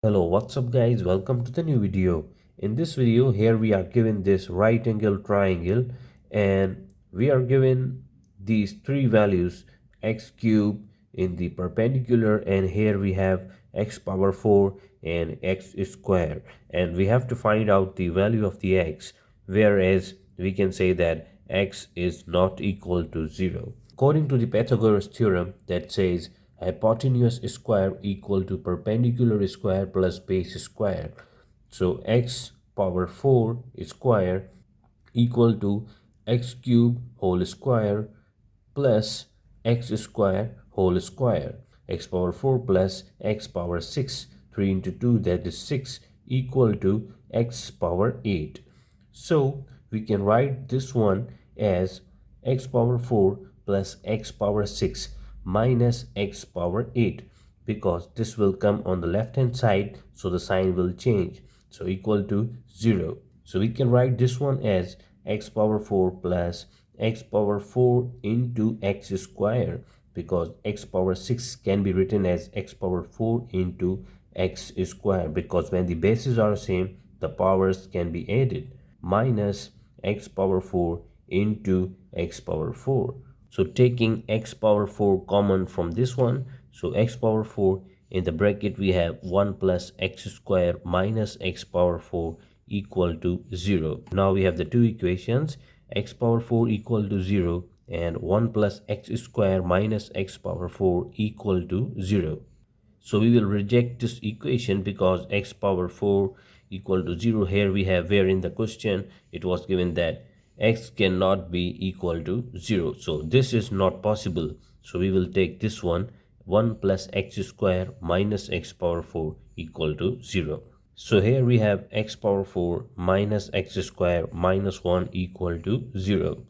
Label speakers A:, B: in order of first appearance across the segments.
A: Hello, what's up guys? Welcome to the new video. In this video, here we are given this right angle triangle and we are given these three values x cube in the perpendicular, and here we have x power 4 and x square, and we have to find out the value of the x, whereas we can say that x is not equal to 0. According to the Pythagoras theorem that says hypotenuse square equal to perpendicular square plus base square. So x power 4 square equal to x cube whole square plus x square whole square. X power 4 plus x power 6, 3 into 2, that is 6, equal to x power 8. So we can write this one as x power 4 plus x power 6 minus x power 8, because this will come on the left hand side, so the sign will change, so equal to 0. So we can write this one as x power 4 plus x power 4 into x square, because x power 6 can be written as x power 4 into x square, because when the bases are same the powers can be added, minus x power 4 into x power 4. So taking x power 4 common from this one, so x power 4 in the bracket we have 1 plus x square minus x power 4 equal to 0. Now we have the two equations, x power 4 equal to 0 and 1 plus x square minus x power 4 equal to 0. So we will reject this equation because x power 4 equal to 0 here we have, where in the question it was given that x cannot be equal to 0. So this is not possible. So we will take this one, 1 plus x square minus x power 4 equal to 0. So here we have x power 4 minus x square minus 1 equal to 0.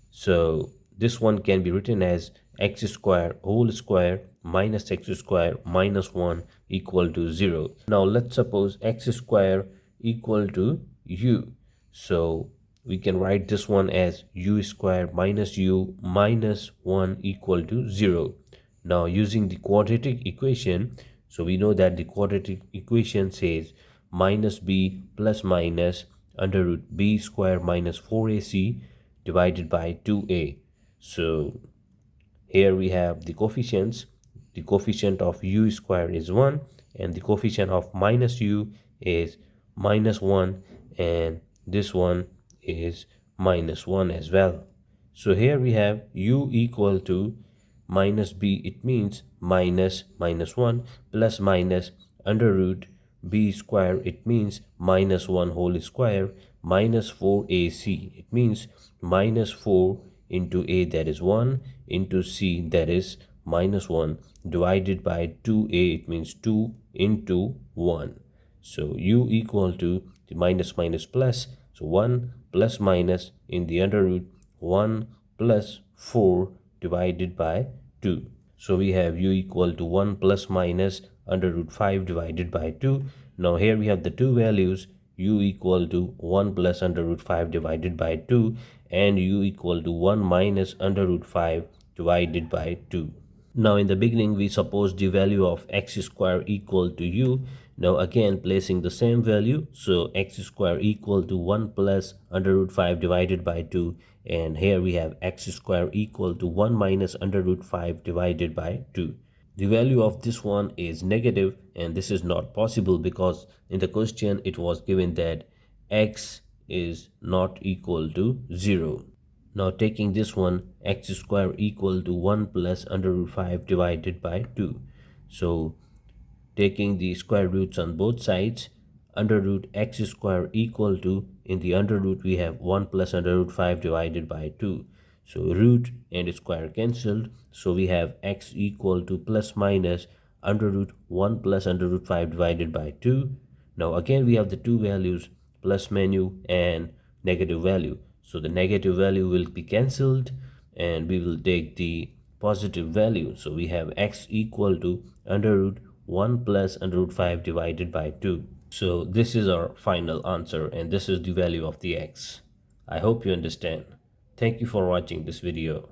A: So this one can be written as x square whole square minus x square minus 1 equal to 0. Now let's suppose x square equal to u. So we can write this one as u square minus u minus 1 equal to 0. Now using the quadratic equation, so we know that the quadratic equation says minus b plus minus under root b square minus 4ac divided by 2a. So here we have the coefficients. The coefficient of u square is 1 and the coefficient of minus u is minus 1, and this one is minus 1 as well. So here we have u equal to minus b, it means minus minus 1 plus minus under root b square, it means minus 1 whole square minus 4ac, it means minus 4 into a, that is 1, into c, that is minus 1, divided by 2a, it means 2 into 1. So u equal to the minus minus plus, so 1 plus minus in the under root 1 plus 4 divided by 2. So we have u equal to 1 plus minus under root 5 divided by 2. Now here we have the two values, u equal to 1 plus under root 5 divided by 2 and u equal to 1 minus under root 5 divided by 2. Now in the beginning we suppose the value of x square equal to u. Now again placing the same value, so x square equal to 1 plus under root 5 divided by 2, and here we have x square equal to 1 minus under root 5 divided by 2. The value of this one is negative, and this is not possible because in the question it was given that x is not equal to 0. Now taking this one, x square equal to 1 plus under root 5 divided by 2. So taking the square roots on both sides, under root x square equal to, in the under root we have 1 plus under root 5 divided by 2. So root and square cancelled, so we have x equal to plus minus under root 1 plus under root 5 divided by 2. Now again we have the two values, plus value and negative value. So the negative value will be cancelled and we will take the positive value. So we have x equal to under root 1 plus under root 5 divided by 2. So this is our final answer and this is the value of the x. I hope you understand. Thank you for watching this video.